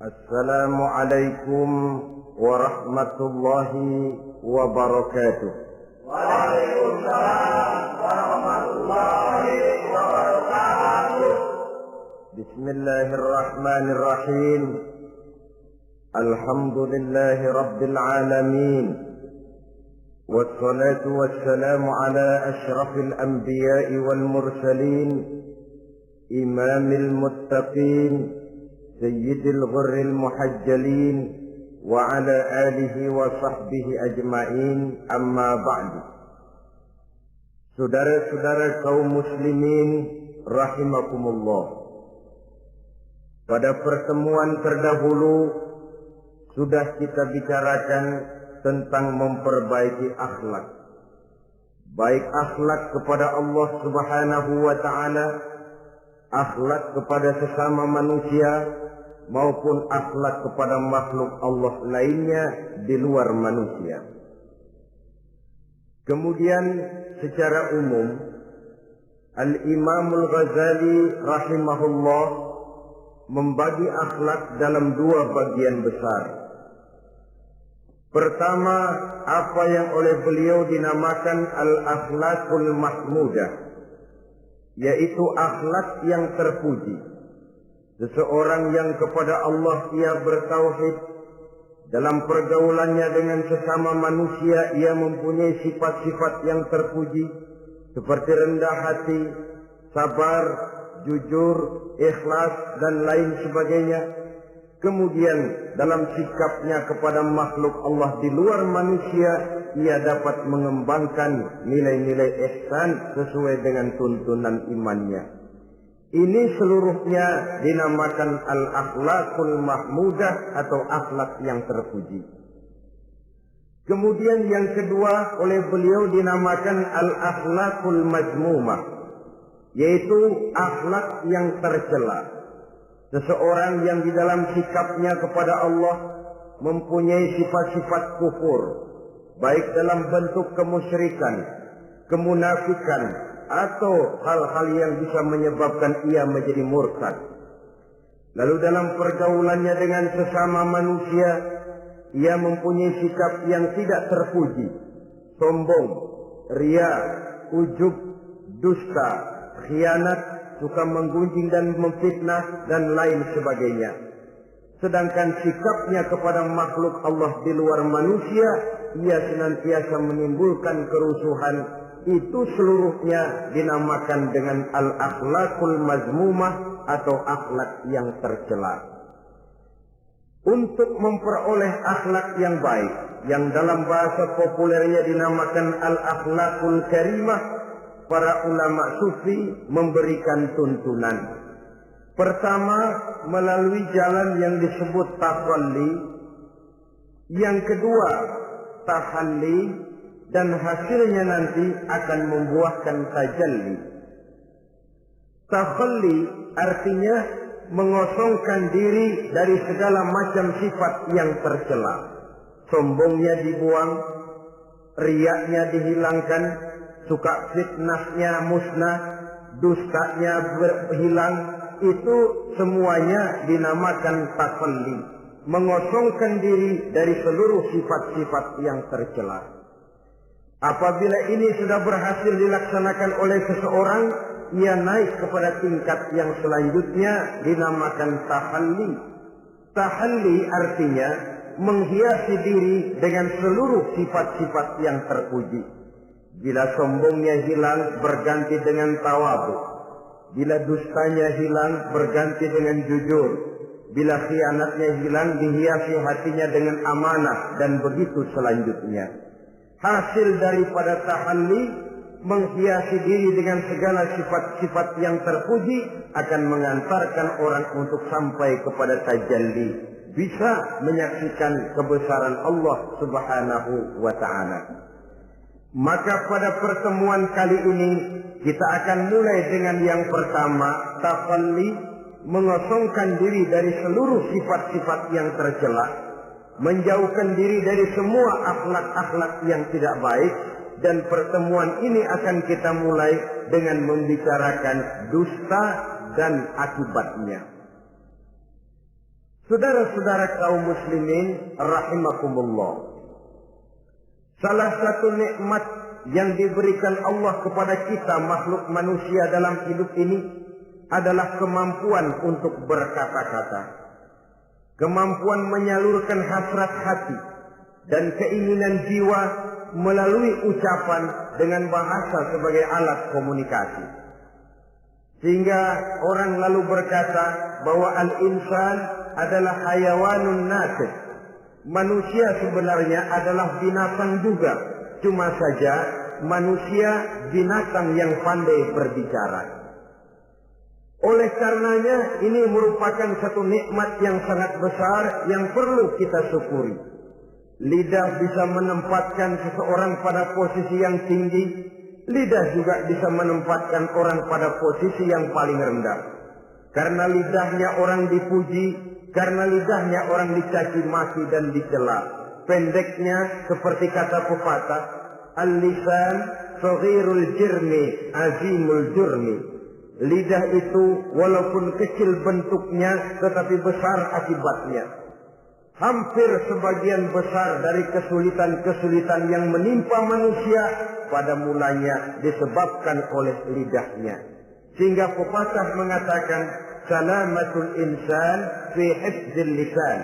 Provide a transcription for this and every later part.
Assalamualaikum warahmatullahi wabarakatuh. Waalaikumsalam warahmatullahi wabarakatuh. Bismillahirrahmanirrahim. Alhamdulillahi rabbil alamin. Wassalatu wassalamu ala ashrafil anbiya'i wal mursalin, imamil muttaqin, sayyidil ghurril muhajjalin, wa ala alihi wa sahbihi ajma'in, amma ba'du. Saudara-saudara kaum muslimin rahimakumullah, pada pertemuan terdahulu sudah kita bicarakan tentang memperbaiki akhlak, baik akhlak kepada Allah Subhanahu wa ta'ala, akhlak kepada sesama manusia, maupun akhlak kepada makhluk Allah lainnya di luar manusia. Kemudian secara umum Al-Imamul Ghazali rahimahullah membagi akhlak dalam dua bagian besar. Pertama, apa yang oleh beliau dinamakan al-akhlaqul mahmudah, yaitu akhlak yang terpuji. Seseorang yang kepada Allah ia bertauhid, dalam pergaulannya dengan sesama manusia ia mempunyai sifat-sifat yang terpuji, seperti rendah hati, sabar, jujur, ikhlas, dan lain sebagainya. Kemudian dalam sikapnya kepada makhluk Allah di luar manusia, ia dapat mengembangkan nilai-nilai ihsan sesuai dengan tuntunan imannya. Ini seluruhnya dinamakan al-akhlaqul mahmudah atau akhlak yang terpuji. Kemudian yang kedua oleh beliau dinamakan al-akhlaqul mazmumah, yaitu akhlak yang tercela. Seseorang yang di dalam sikapnya kepada Allah mempunyai sifat-sifat kufur, baik dalam bentuk kemusyrikan, kemunafikan, atau hal-hal yang bisa menyebabkan ia menjadi murtad. Lalu dalam pergaulannya dengan sesama manusia, ia mempunyai sikap yang tidak terpuji, sombong, ria, ujub, dusta, khianat, suka menggunjing dan memfitnah, dan lain sebagainya. Sedangkan sikapnya kepada makhluk Allah di luar manusia, ia senantiasa menimbulkan kerusuhan. Itu seluruhnya dinamakan dengan al-akhlaqul mazmumah atau akhlak yang tercela. Untuk memperoleh akhlak yang baik, yang dalam bahasa populernya dinamakan al-akhlaqul karimah, para ulama sufi memberikan tuntunan. Pertama, melalui jalan yang disebut takhalli. Yang kedua, tahalli. Dan hasilnya nanti akan membuahkan tajalli. Takhalli artinya mengosongkan diri dari segala macam sifat yang tercela. Sombongnya dibuang, riaknya dihilangkan, suka fitnahnya musnah, dustanya berhilang. Itu semuanya dinamakan takhalli, mengosongkan diri dari seluruh sifat-sifat yang tercela. Apabila ini sudah berhasil dilaksanakan oleh seseorang, ia naik kepada tingkat yang selanjutnya dinamakan tahalli. Tahalli artinya menghiasi diri dengan seluruh sifat-sifat yang terpuji. Bila sombongnya hilang, berganti dengan tawadhu. Bila dustanya hilang, berganti dengan jujur. Bila khianatnya hilang, dihiasi hatinya dengan amanah, dan begitu selanjutnya. Hasil daripada tahalli, menghiasi diri dengan segala sifat-sifat yang terpuji, akan mengantarkan orang untuk sampai kepada tajalli, bisa menyaksikan kebesaran Allah Subhanahu wa ta'ala. Maka pada pertemuan kali ini kita akan mulai dengan yang pertama, tahalli, mengosongkan diri dari seluruh sifat-sifat yang tercela, menjauhkan diri dari semua akhlak-akhlak yang tidak baik. Dan pertemuan ini akan kita mulai dengan membicarakan dusta dan akibatnya. Saudara-saudara kaum muslimin rahimakumullah, salah satu nikmat yang diberikan Allah kepada kita makhluk manusia dalam hidup ini adalah kemampuan untuk berkata-kata, kemampuan menyalurkan hasrat hati dan keinginan jiwa melalui ucapan dengan bahasa sebagai alat komunikasi. Sehingga orang lalu berkata bahwa al-insan adalah hayawanun natiq. Manusia sebenarnya adalah binatang juga. Cuma saja manusia binatang yang pandai berbicara. Oleh karenanya ini merupakan satu nikmat yang sangat besar yang perlu kita syukuri. Lidah bisa menempatkan seseorang pada posisi yang tinggi. Lidah juga bisa menempatkan orang pada posisi yang paling rendah. Karena lidahnya orang dipuji, karena lidahnya orang dicaci maki dan dicela. Pendeknya seperti kata pepatah, al-lisan saghirul jirmi azimul jurmi. Lidah itu walaupun kecil bentuknya tetapi besar akibatnya. Hampir sebagian besar dari kesulitan-kesulitan yang menimpa manusia pada mulanya disebabkan oleh lidahnya. Sehingga pepatah mengatakan, salamatul insan fi hifdzil lisan.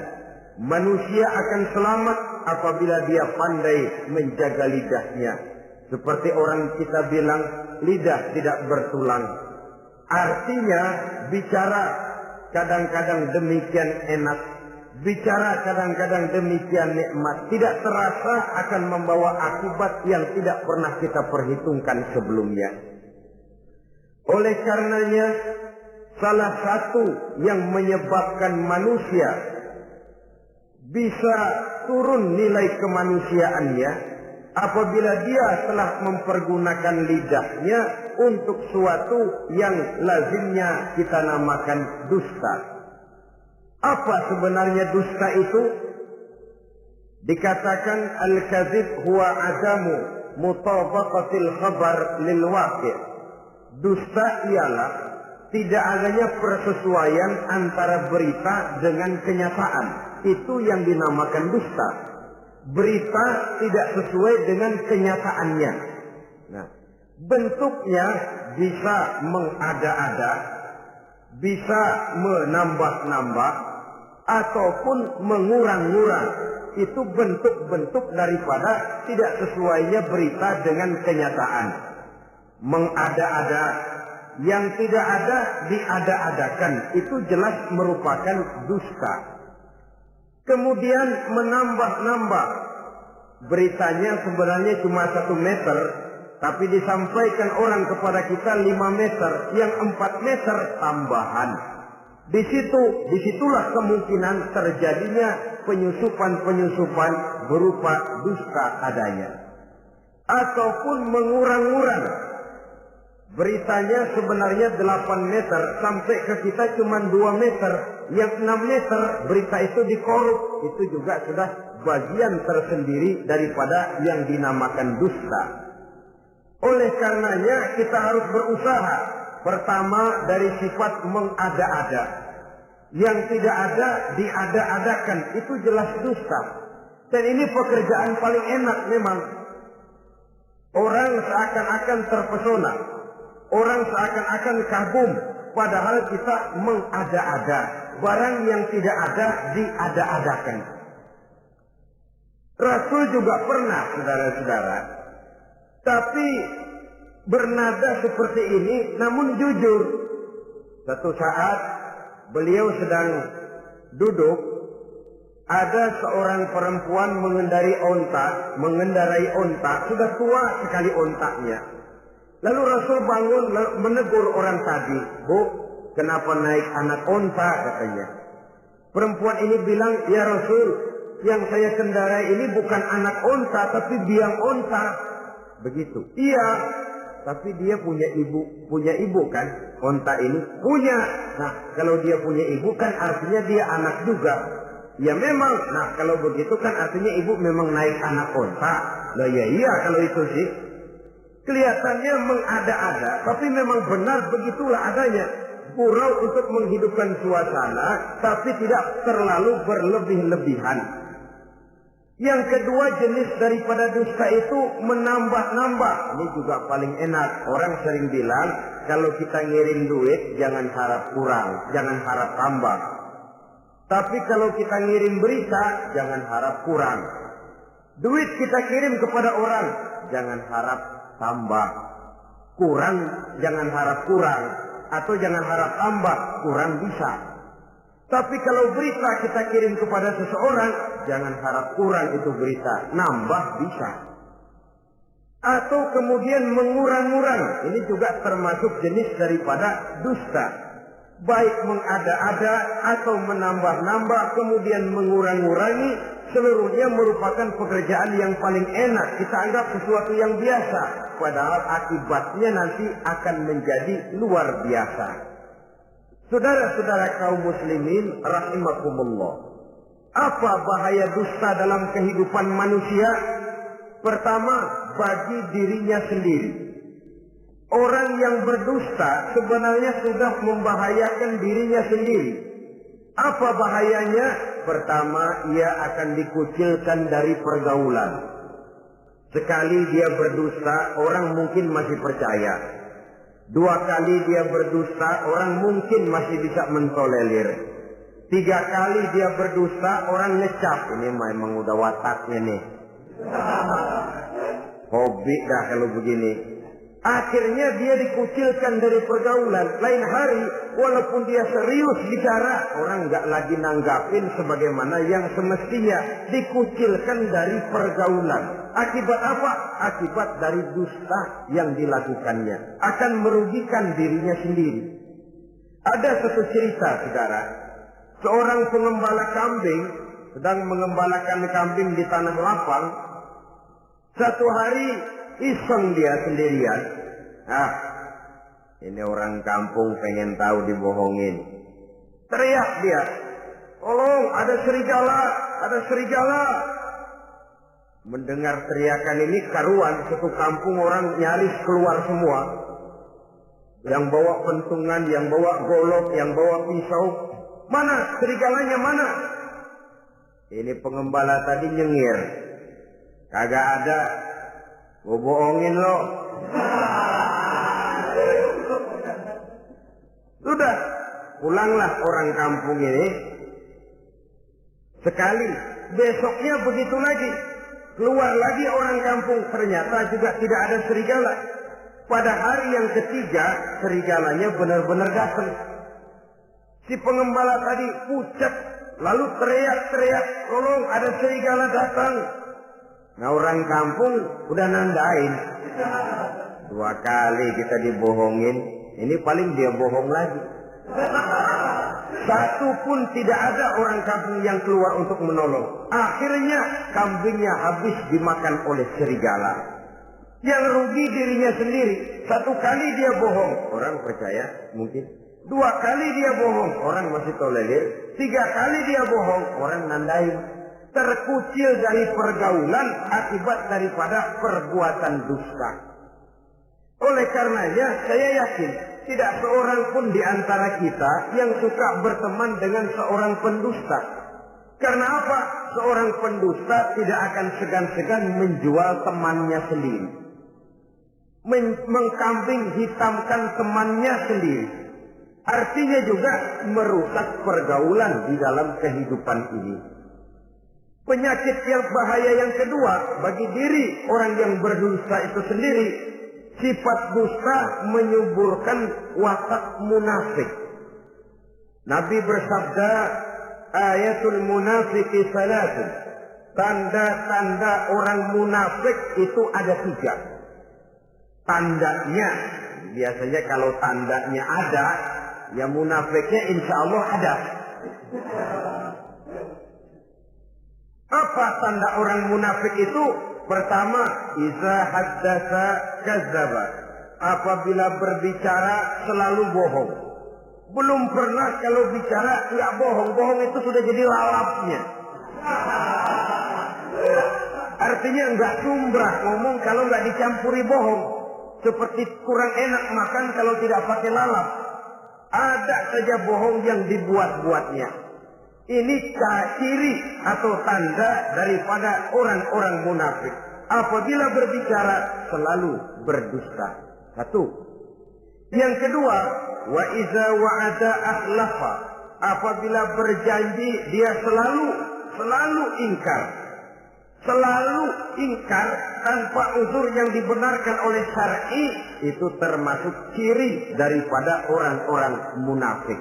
Manusia akan selamat apabila dia pandai menjaga lidahnya. Seperti orang kita bilang, lidah tidak bertulang. Artinya bicara kadang-kadang demikian enak, bicara kadang-kadang demikian nikmat, tidak terasa akan membawa akibat yang tidak pernah kita perhitungkan sebelumnya. Oleh karenanya, salah satu yang menyebabkan manusia bisa turun nilai kemanusiaannya apabila dia telah mempergunakan lidahnya untuk suatu yang lazimnya kita namakan dusta. Apa sebenarnya dusta itu? Dikatakan al-kadzib huwa adamu mutabaqatil khabar lil waqi'. Dusta ialah tidak adanya persesuaian antara berita dengan kenyataan. Itu yang dinamakan dusta. Berita tidak sesuai dengan kenyataannya. Nah, bentuknya bisa mengada-ada, bisa menambah-nambah, ataupun mengurang-ngurang. Itu bentuk-bentuk daripada tidak sesuainya berita dengan kenyataan. Mengada-ada, yang tidak ada diada-adakan, itu jelas merupakan dusta. Kemudian menambah-nambah, beritanya sebenarnya cuma 1 meter, tapi disampaikan orang kepada kita 5 meter, yang 4 meter tambahan. Disitulah kemungkinan terjadinya penyusupan-penyusupan berupa dusta adanya. Ataupun mengurang-urang. Beritanya sebenarnya 8 meter, sampai ke kita cuma 2 meter. Yang 6 meter berita itu dikorup. Itu juga sudah bagian tersendiri daripada yang dinamakan dusta. Oleh karenanya kita harus berusaha. Pertama dari sifat mengada-ada. Yang tidak ada diada-adakan, itu jelas dusta. Dan ini pekerjaan paling enak memang. Orang seakan-akan terpesona. Orang seakan-akan kagum. Padahal kita mengada-ada. Barang yang tidak ada diada-adakan. Rasul juga pernah, saudara-saudara. Tapi bernada seperti ini, namun jujur. Satu saat beliau sedang duduk, ada seorang perempuan mengendarai onta, sudah tua sekali ontanya. Lalu Rasul bangun menegur orang tadi, "Bu, kenapa naik anak onta?" katanya. Perempuan ini bilang, "Ya Rasul, yang saya kendarai ini bukan anak onta, tapi biang onta." Begitu. "Iya, tapi dia punya ibu kan? Onta ini punya. Nah, kalau dia punya ibu kan artinya dia anak juga." "Ya memang." "Nah, kalau begitu kan artinya ibu memang naik anak onta." "Lah ya iya kalau itu sih." Kelihatannya mengada-ada, tapi memang benar begitulah adanya. Gurau untuk menghidupkan suasana, tapi tidak terlalu berlebih-lebihan. Yang kedua jenis daripada dusta itu menambah-nambah. Ini juga paling enak. Orang sering bilang, kalau kita ngirim duit, jangan harap kurang, jangan harap tambah. Tapi kalau kita ngirim berita, jangan harap kurang. Duit kita kirim kepada orang, jangan harap tambah. Kurang, jangan harap kurang. Atau jangan harap tambah, kurang bisa. Tapi kalau berita kita kirim kepada seseorang, jangan harap kurang itu berita, nambah bisa. Atau kemudian mengurang-urang, ini juga termasuk jenis daripada dusta. Baik mengada-ada atau menambah-nambah, kemudian mengurang-urangi, seluruhnya merupakan pekerjaan yang paling enak. Kita anggap sesuatu yang biasa, padahal akibatnya nanti akan menjadi luar biasa. Saudara-saudara kaum muslimin rahimakumullah, apa bahaya dusta dalam kehidupan manusia? Pertama, bagi dirinya sendiri. Orang yang berdusta sebenarnya sudah membahayakan dirinya sendiri. Apa bahayanya? Pertama, ia akan dikucilkan dari pergaulan. Sekali dia berdusta, orang mungkin masih percaya. 2 kali dia berdusta, orang mungkin masih bisa mentolerir. 3 kali dia berdusta, orang ngecap. Ini memang udah wataknya nih. Hobi dah kalau begini. Akhirnya dia dikucilkan dari pergaulan. Lain hari, walaupun dia serius bicara, orang nggak lagi nanggapin sebagaimana yang semestinya. Dikucilkan dari pergaulan. Akibat apa? Akibat dari dusta yang dilakukannya. Akan merugikan dirinya sendiri. Ada satu cerita, saudara. Seorang pengembala kambing sedang mengembalakan kambing di tanah lapang. Satu hari iseng dia sendirian. Ini orang kampung pengen tahu dibohongin. Teriak dia, "Tolong, ada serigala, ada serigala." Mendengar teriakan ini karuan, satu kampung orang nyaris keluar semua. Yang bawa pentungan, yang bawa golok, yang bawa pisau. "Mana serigalanya, mana?" Ini pengembala tadi nyengir, "Kagak ada. Gua bohongin lo." Sudah, pulanglah orang kampung ini. Sekali, besoknya begitu lagi. Keluar lagi orang kampung, ternyata juga tidak ada serigala. Pada hari yang ketiga, serigalanya benar-benar datang. Si pengembala tadi pucat, lalu teriak-teriak, "Tolong, ada serigala datang." Nah, orang kampung udah nandain. 2 kali kita dibohongin, ini paling dia bohong lagi. Satu pun tidak ada orang kampung yang keluar untuk menolong. Akhirnya kambingnya habis dimakan oleh serigala. Yang rugi dirinya sendiri. 1 kali dia bohong, orang percaya mungkin. 2 kali dia bohong, orang masih tolerir. 3 kali dia bohong, orang nandain. Terkucil dari pergaulan akibat daripada perbuatan dusta. Oleh karenanya saya yakin tidak seorang pun di antara kita yang suka berteman dengan seorang pendusta. Karena apa? Seorang pendusta tidak akan segan-segan menjual temannya sendiri. Mengkambing hitamkan temannya sendiri. Artinya juga merusak pergaulan di dalam kehidupan ini. Penyakit yang bahaya yang kedua bagi diri orang yang berdusta itu sendiri, sifat dusta menyuburkan watak munafik. Nabi bersabda, ayatul munafiqi salatun. Tanda-tanda orang munafik itu ada 3. Tandanya, biasanya kalau tandanya ada, ya munafiknya insya Allah ada. Apa tanda orang munafik itu? Pertama, iza haddatsa kadzdzaba. Apabila berbicara selalu bohong. Belum pernah kalau bicara nggak bohong. Bohong itu sudah jadi lalapnya. Artinya nggak sumbrah ngomong kalau nggak dicampuri bohong. Seperti kurang enak makan kalau tidak pakai lalap. Ada saja bohong yang dibuat-buatnya. Ini ciri atau tanda daripada orang-orang munafik. Apabila berbicara selalu berdusta. 1. Yang kedua, wa iza wa'ada akhlafa. Apabila berjanji dia selalu ingkar. Selalu ingkar tanpa uzur yang dibenarkan oleh syar'i, itu termasuk ciri daripada orang-orang munafik.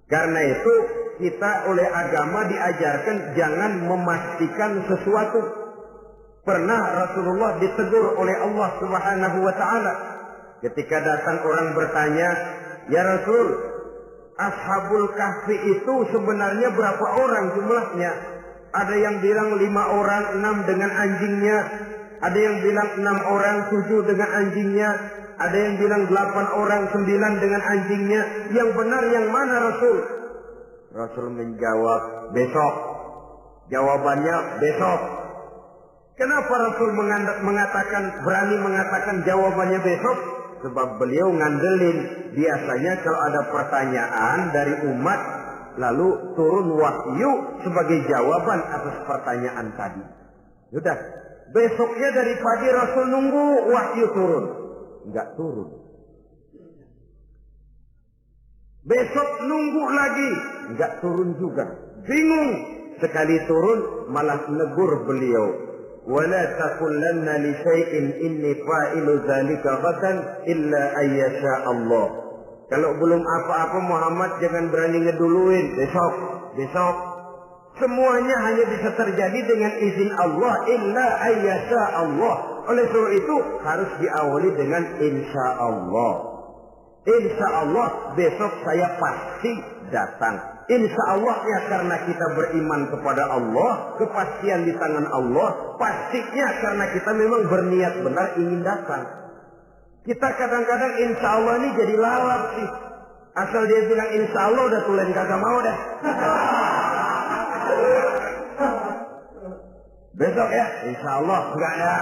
Karena itu kita oleh agama diajarkan jangan memastikan sesuatu. Pernah Rasulullah ditegur oleh Allah Subhanahu wa taala ketika datang orang bertanya, "Ya Rasul, Ashabul Kahfi itu sebenarnya berapa orang jumlahnya?" Ada yang bilang 5 orang, 6 dengan anjingnya. Ada yang bilang 6 orang, 7 dengan anjingnya. Ada yang bilang 8 orang, 9 dengan anjingnya. Yang benar yang mana Rasul? Rasul menjawab, besok. Jawabannya besok. Kenapa Rasul berani mengatakan jawabannya besok? Sebab beliau ngandelin. Biasanya kalau ada pertanyaan dari umat, lalu turun wahyu sebagai jawaban atas pertanyaan tadi. Sudah. Besoknya dari pagi Rasul nunggu wahyu turun. Enggak turun. Besok nunggu lagi. Enggak turun juga. Bingung. Sekali turun malah negur beliau. Wala taqulanna li syai'in inni fa'ilu dzalika ghadan illa ayyasha Allah. Kalau belum apa-apa Muhammad jangan berani ngeduluin. Besok. Semuanya hanya bisa terjadi dengan izin Allah. Illa ayyasha Allah. Oleh sebab itu harus diawali dengan insya Allah. Insya Allah besok saya pasti datang. Insya Allah ya karena kita beriman kepada Allah. Kepastian di tangan Allah. Pastinya karena kita memang berniat benar ingin datang. Kita kadang-kadang insya Allah ini jadi lalap sih. Asal dia bilang insya Allah udah tulen kagak mau dah. Besok ya, insya Allah enggak ya.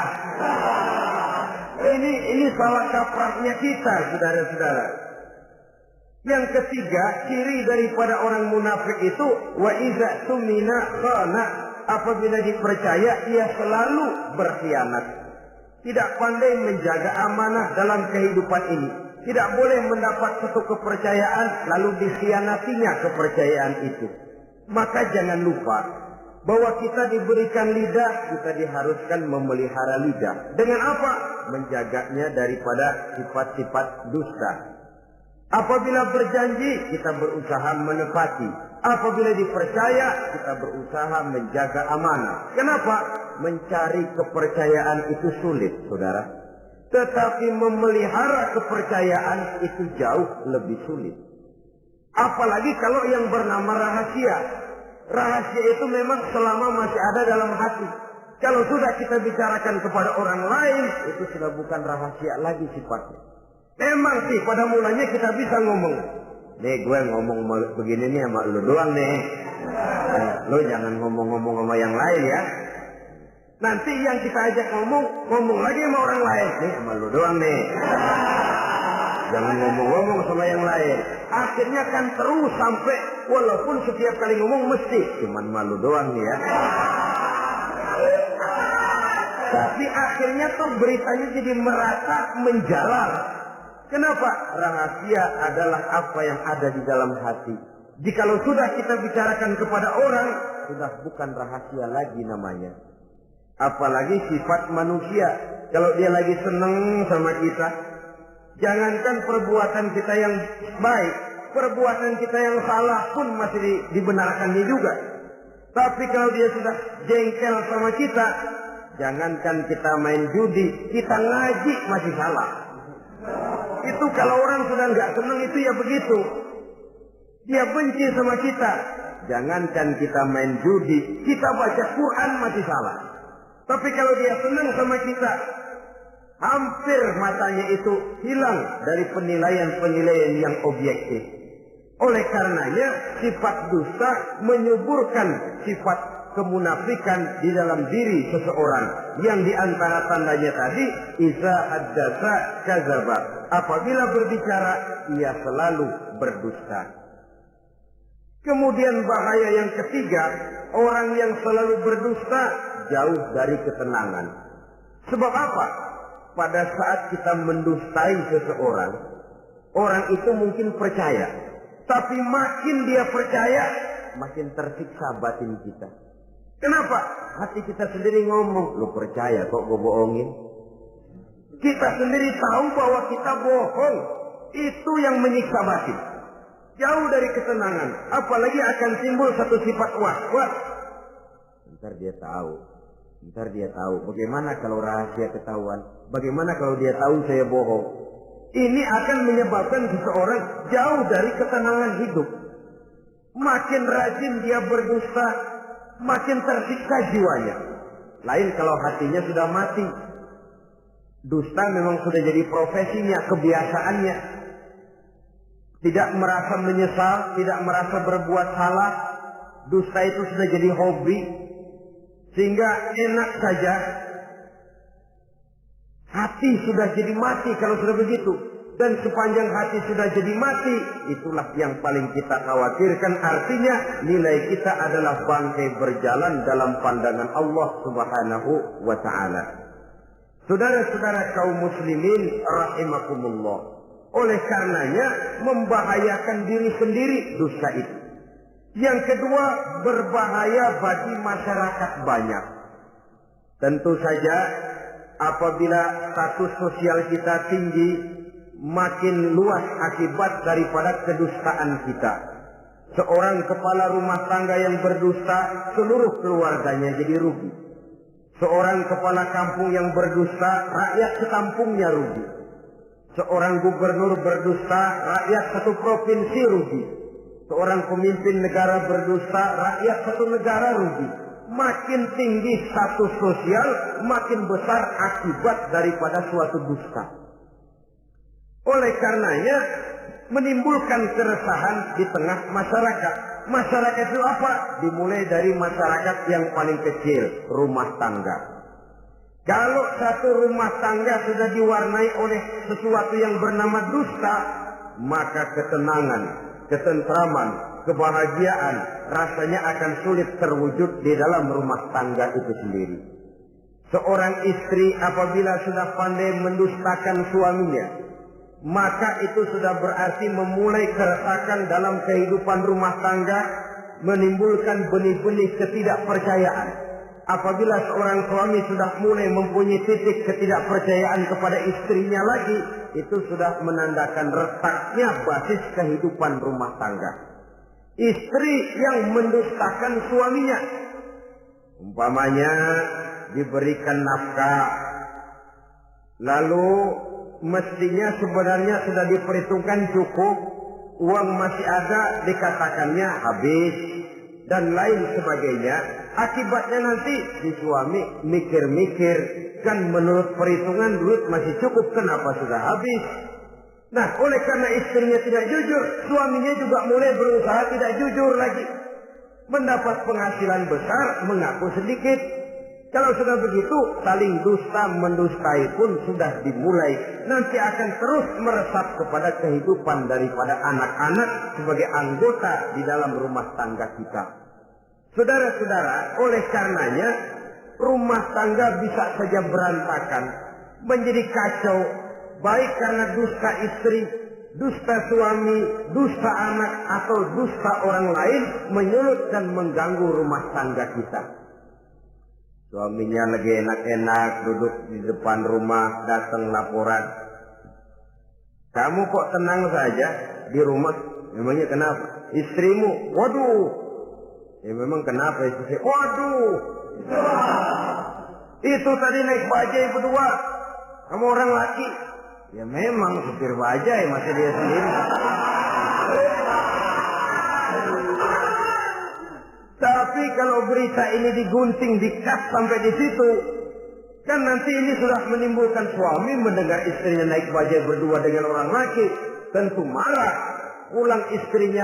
Ini salah kaprahnya kita, saudara-saudara. Yang ketiga, ciri daripada orang munafik itu wa iza tumina khana. Apabila dipercaya, ia selalu berkhianat. Tidak pandai menjaga amanah dalam kehidupan ini. Tidak boleh mendapat satu kepercayaan lalu dikhianatinya kepercayaan itu. Maka jangan lupa bahwa kita diberikan lidah, kita diharuskan memelihara lidah. Dengan apa? Menjaganya daripada sifat-sifat dusta. Apabila berjanji, kita berusaha menepati. Apabila dipercaya, kita berusaha menjaga amanah. Kenapa? Mencari kepercayaan itu sulit, saudara. Tetapi memelihara kepercayaan itu jauh lebih sulit. Apalagi kalau yang bernama rahasia. Rahasia itu memang selama masih ada dalam hati. Kalau sudah kita bicarakan kepada orang lain, itu sudah bukan rahasia lagi sifatnya. Memang sih pada mulanya kita bisa ngomong. Nih gue ngomong begini nih sama lu doang nih. Lu jangan ngomong-ngomong sama yang lain ya. Nanti yang kita ajak ngomong lagi sama orang lain. Nih sama lu doang nih. Jangan ngomong-ngomong sama yang lain. Akhirnya kan terus sampai walaupun setiap kali ngomong mesti cuman malu doang nih ya. Tapi akhirnya tuh beritanya jadi merata menjalar. Kenapa? Rahasia adalah apa yang ada di dalam hati. Jikalau sudah kita bicarakan kepada orang, sudah bukan rahasia lagi namanya. Apalagi sifat manusia. Kalau dia lagi seneng sama kita, jangankan perbuatan kita yang baik, perbuatan kita yang salah pun masih dibenarkannya juga. Tapi kalau dia sudah jengkel sama kita, jangankan kita main judi, kita ngaji masih salah. Itu kalau orang sudah nggak senang itu ya begitu. Dia benci sama kita. Jangankan kita main judi, kita baca Quran masih salah. Tapi kalau dia senang sama kita, hampir matanya itu hilang dari penilaian-penilaian yang objektif. Oleh karenanya sifat dusta menyuburkan sifat kemunafikan di dalam diri seseorang, yang diantara tandanya tadi iza haddasa kadzaba, apabila berbicara ia selalu berdusta. Kemudian bahaya yang ketiga, orang yang selalu berdusta jauh dari ketenangan. Sebab apa? Pada saat kita mendustai seseorang, orang itu mungkin percaya, tapi makin dia percaya, makin tersiksa batin kita. Kenapa? Hati kita sendiri ngomong, lu percaya kok gue bohongin? Kita sendiri tahu bahwa kita bohong. Itu yang menyiksa batin. Jauh dari ketenangan. Apalagi akan timbul satu sifat was-was. Ntar dia tahu. Bagaimana kalau rahasia ketahuan? Bagaimana kalau dia tahu saya bohong? Ini akan menyebabkan seseorang jauh dari ketenangan hidup. Makin rajin dia berdusta, makin tersiksa jiwanya. Lain kalau hatinya sudah mati. Dusta memang sudah jadi profesinya, kebiasaannya. Tidak merasa menyesal, tidak merasa berbuat salah. Dusta itu sudah jadi hobi. Sehingga enak saja. Hati sudah jadi mati kalau sudah begitu. Dan sepanjang hati sudah jadi mati, itulah yang paling kita khawatirkan. Artinya nilai kita adalah bangkai berjalan dalam pandangan Allah Subhanahu wa ta'ala. Saudara-saudara kaum muslimin rahimakumullah. Oleh karenanya membahayakan diri sendiri dusta itu. Yang kedua, berbahaya bagi masyarakat banyak. Tentu saja apabila status sosial kita tinggi, makin luas akibat daripada kedustaan kita. Seorang kepala rumah tangga yang berdusta, seluruh keluarganya jadi rugi. Seorang kepala kampung yang berdusta, rakyat sekampungnya rugi. Seorang gubernur berdusta, rakyat satu provinsi rugi. Seorang pemimpin negara berdusta, rakyat satu negara rugi. Makin tinggi status sosial, makin besar akibat daripada suatu dusta. Oleh karenanya menimbulkan keresahan di tengah masyarakat. Masyarakat itu apa? Dimulai dari masyarakat yang paling kecil, rumah tangga. Kalau satu rumah tangga sudah diwarnai oleh sesuatu yang bernama dusta, maka ketenangan, ketentraman, kebahagiaan rasanya akan sulit terwujud di dalam rumah tangga itu sendiri. Seorang istri apabila sudah pandai mendustakan suaminya, maka itu sudah berarti memulai keresakan dalam kehidupan rumah tangga, menimbulkan benih-benih ketidakpercayaan. Apabila seorang suami sudah mulai mempunyai titik ketidakpercayaan kepada istrinya lagi, itu sudah menandakan retaknya basis kehidupan rumah tangga. Istri yang mendustakan suaminya, umpamanya diberikan nafkah, lalu mestinya sebenarnya sudah diperhitungkan cukup, uang masih ada, dikatakannya habis, dan lain sebagainya. Akibatnya nanti si suami mikir-mikir, kan menurut perhitungan duit masih cukup, kenapa sudah habis? Nah, oleh karena istrinya tidak jujur, suaminya juga mulai berusaha tidak jujur lagi. Mendapat penghasilan besar, mengaku sedikit. Kalau sudah begitu, saling dusta mendustai pun sudah dimulai. Nanti akan terus meresap kepada kehidupan daripada anak-anak sebagai anggota di dalam rumah tangga kita. Saudara-saudara, oleh karenanya rumah tangga bisa saja berantakan, menjadi kacau, baik karena dusta istri, dusta suami, dusta anak, atau dusta orang lain menyulut dan mengganggu rumah tangga kita. Suaminya lagi enak-enak duduk di depan rumah, datang laporan. Kamu kok tenang saja di rumah, Memangnya kenapa? Istrimu, waduh. Ya memang kenapa istri? Waduh. Itu tadi naik bajai berdua. Kamu orang laki. Ya memang supir bajai, masa dia sendiri. Tapi kalau berita ini digunting, dikat sampai di situ, kan nanti ini sudah menimbulkan suami mendengar istrinya naik bajai berdua dengan orang laki, tentu marah. Pulang istrinya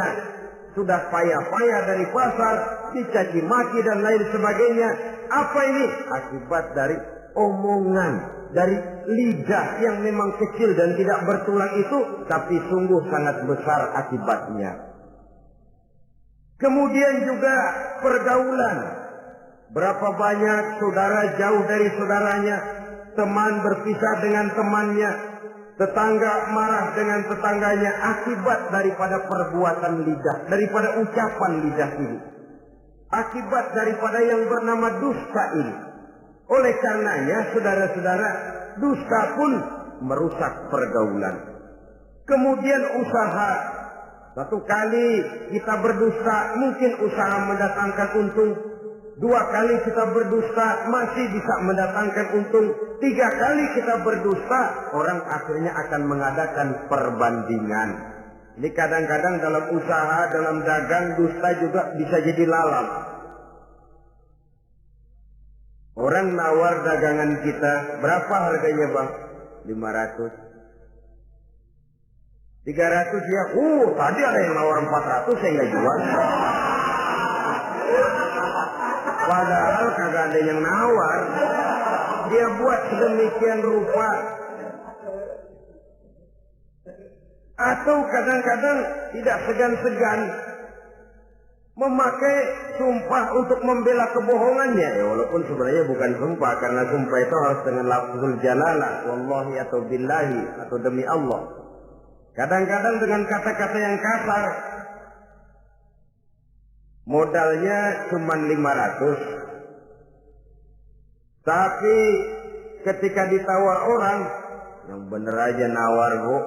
sudah payah-payah dari pasar, dicaci maki dan lain sebagainya. Apa ini? Akibat dari omongan, dari lidah yang memang kecil dan tidak bertulang itu, tapi sungguh sangat besar akibatnya. Kemudian juga pergaulan. Berapa banyak saudara jauh dari saudaranya, teman berpisah dengan temannya, tetangga marah dengan tetangganya akibat daripada perbuatan lidah, daripada ucapan lidah ini. Akibat daripada yang bernama dusta ini. Oleh karenanya, saudara-saudara, dusta pun merusak pergaulan. Kemudian usaha. Satu kali kita berdusta, mungkin usaha mendatangkan untung. 2 kali kita berdusta, masih bisa mendatangkan untung. 3 kali kita berdusta, orang akhirnya akan mengadakan perbandingan. Ini kadang-kadang dalam usaha, dalam dagang, dusta juga bisa jadi lalat. Orang nawar dagangan kita, berapa harganya bang? 500. 300 ya, tadi ada yang nawar 400, saya nggak jual. Padahal kagak ada yang nawar. Dia buat sedemikian rupa. Atau kadang-kadang tidak segan-segan memakai sumpah untuk membela kebohongannya. Ya, walaupun sebenarnya bukan sumpah, karena sumpah itu harus dengan lafzul jalalah, wallahi atau billahi, atau demi Allah. Kadang-kadang dengan kata-kata yang kasar. Modalnya cuma 500. Tapi ketika ditawar orang, yang bener aja nawar bu.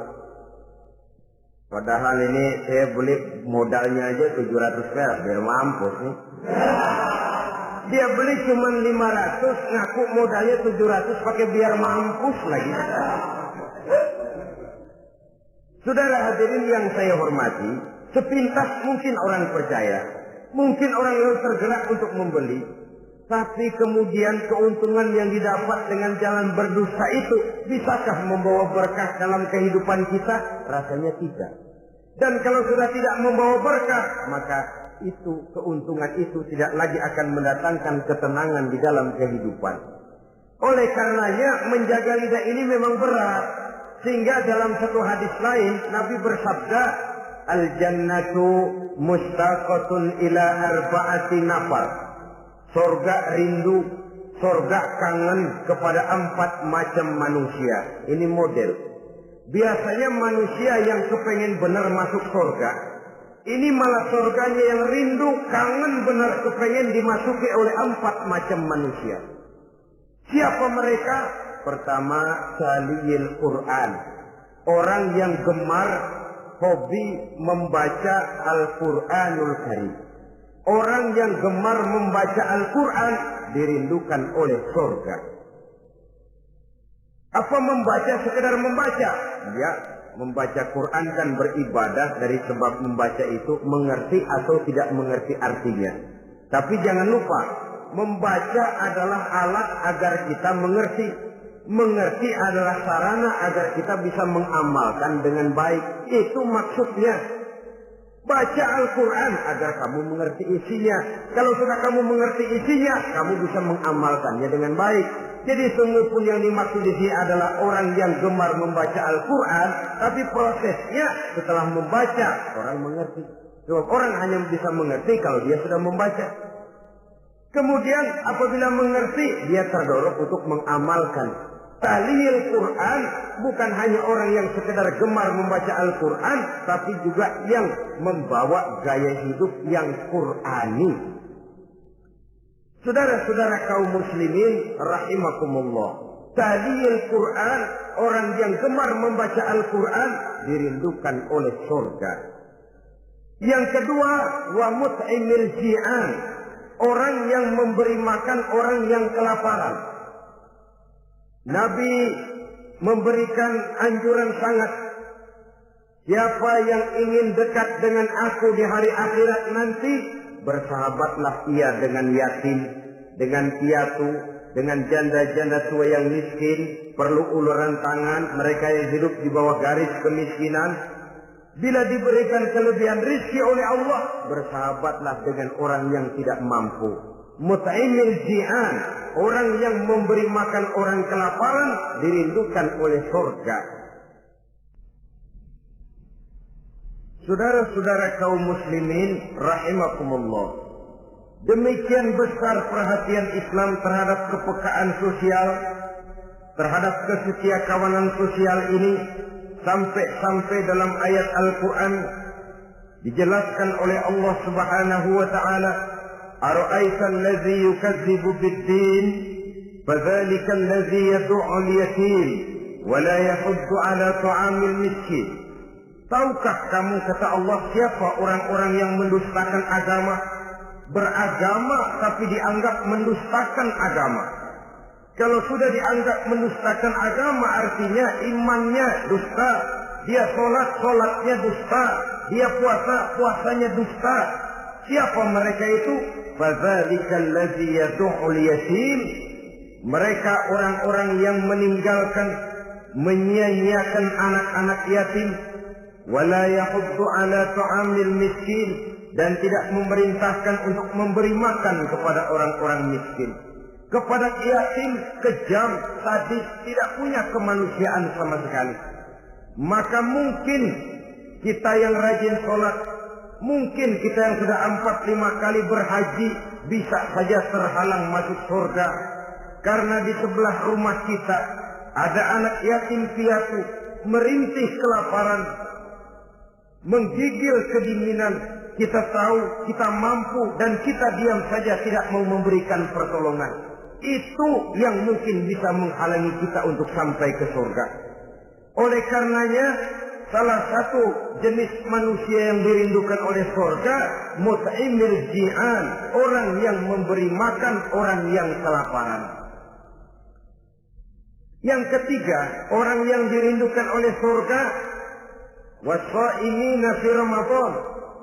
Padahal ini saya beli modalnya aja 700 perak, biar mampus nih. Dia beli cuma 500, ngaku modalnya 700 pakai biar mampus lagi. Saudara hadirin yang saya hormati, sepintas mungkin orang percaya, mungkin orang yang tergerak untuk membeli, tapi kemudian keuntungan yang didapat dengan jalan berdusta itu, bisakah membawa berkah dalam kehidupan kita? Rasanya tidak. Dan kalau sudah tidak membawa berkah, maka itu keuntungan itu tidak lagi akan mendatangkan ketenangan di dalam kehidupan. Oleh karenanya menjaga lidah ini memang berat. Sehingga dalam satu hadis lain Nabi bersabda, al-jannatu mustaqatun ila arba'ati nafar. Surga rindu, surga kangen kepada 4 macam manusia. Ini model. Biasanya manusia yang kepengen benar masuk surga, ini malah surganya yang rindu, kangen benar kepengen dimasuki oleh 4 macam manusia. Siapa mereka? Pertama, saliyil Quran. Orang yang gemar, hobi membaca Al-Quranul Karim. Orang yang gemar membaca Al-Quran dirindukan oleh surga. Apa membaca sekedar membaca? Ya, membaca Quran kan beribadah, dari sebab membaca itu mengerti atau tidak mengerti artinya. Tapi jangan lupa, membaca adalah alat agar kita mengerti. Mengerti adalah sarana agar kita bisa mengamalkan dengan baik. Itu maksudnya. Baca Al-Quran agar kamu mengerti isinya. Kalau sudah kamu mengerti isinya, kamu bisa mengamalkannya dengan baik. Jadi sungguh pun yang dimaksud di sini adalah orang yang gemar membaca Al-Quran, tapi prosesnya setelah membaca orang mengerti. Sebab orang hanya bisa mengerti kalau dia sudah membaca. Kemudian apabila mengerti, dia terdorong untuk mengamalkan. Tahlil Quran bukan hanya orang yang sekedar gemar membaca Al-Quran, tapi juga yang membawa gaya hidup yang Qurani. Saudara-saudara kaum muslimin rahimakumullah, tahlil Quran, orang yang gemar membaca Al-Quran dirindukan oleh surga. Yang kedua, wa mut'imil ji'an, orang yang memberi makan orang yang kelaparan. Nabi memberikan anjuran sangat, siapa yang ingin dekat dengan aku di hari akhirat nanti, bersahabatlah ia dengan yatim, dengan piatu, dengan janda-janda tua yang miskin, perlu uluran tangan, mereka yang hidup di bawah garis kemiskinan. Bila diberikan kelebihan rizki oleh Allah, bersahabatlah dengan orang yang tidak mampu. Mut'imil ji'an, orang yang memberi makan orang kelaparan, dirindukan oleh surga. Saudara-saudara kaum muslimin rahimakumullah, demikian besar perhatian Islam terhadap kepekaan sosial, terhadap kesetia kawanan sosial ini, sampai dalam ayat Al-Quran dijelaskan oleh Allah Subhanahu wa ta'ala, ara'aita allazi yukadzibu bid-din fadzalika allazi yad'u al-yatim wa la yahuddu ala ta'amil miskin. Tahukah kamu, kata Allah, siapa orang-orang yang mendustakan agama, beragama tapi dianggap mendustakan agama. Kalau sudah dianggap mendustakan agama, artinya imannya dusta. Dia sholatnya dusta. Dia puasanya dusta. Siapa mereka itu? Fadzalika allazi yad'ul yatim. Mereka orang-orang yang meninggalkan, menyia-nyiakan anak-anak yatim. Wala yahuddu ala ta'amil miskin, dan tidak memerintahkan untuk memberi makan kepada orang-orang miskin. Kepada yatim, kejam, sadis, tidak punya kemanusiaan sama sekali. Maka mungkin kita yang rajin sholat, mungkin kita yang sudah 4-5 kali berhaji, bisa saja terhalang masuk surga. Karena di sebelah rumah kita ada anak yatim piatu, merintih kelaparan, menggigil kedinginan. Kita tahu, kita mampu, dan kita diam saja tidak mau memberikan pertolongan. Itu yang mungkin bisa menghalangi kita untuk sampai ke surga. Oleh karenanya, salah satu jenis manusia yang dirindukan oleh surga, mut'imil ji'an, orang yang memberi makan orang yang kelaparan. Yang ketiga, orang yang dirindukan oleh surga, wasa'imina fi Ramadan,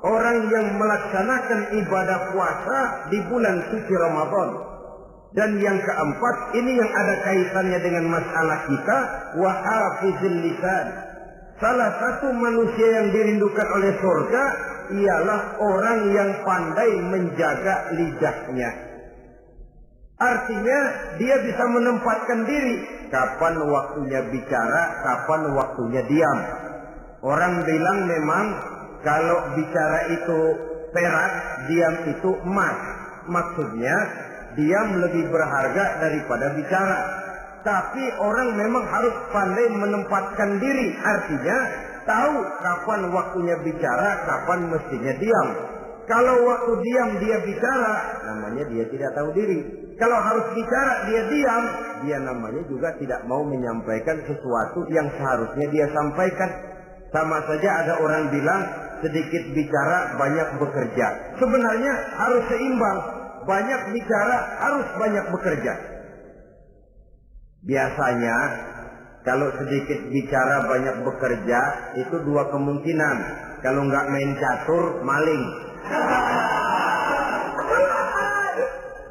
orang yang melaksanakan ibadah puasa di bulan suci Ramadan. Dan yang keempat, ini yang ada kaitannya dengan masalah kita, wa hafizil lisan. Salah satu manusia yang dirindukan oleh surga ialah orang yang pandai menjaga lidahnya. Artinya dia bisa menempatkan diri, kapan waktunya bicara, kapan waktunya diam. Orang bilang memang kalau bicara itu perak, diam itu emas. Maksudnya diam lebih berharga daripada bicara. Tapi orang memang harus pandai menempatkan diri. Artinya tahu kapan waktunya bicara, kapan mestinya diam. Kalau waktu diam dia bicara, namanya dia tidak tahu diri. Kalau harus bicara dia diam, dia namanya juga tidak mau menyampaikan sesuatu yang seharusnya dia sampaikan. Sama saja ada orang bilang sedikit bicara banyak bekerja. Sebenarnya harus seimbang. Banyak bicara harus banyak bekerja. Biasanya kalau sedikit bicara banyak bekerja itu dua kemungkinan. Kalau nggak main catur, maling.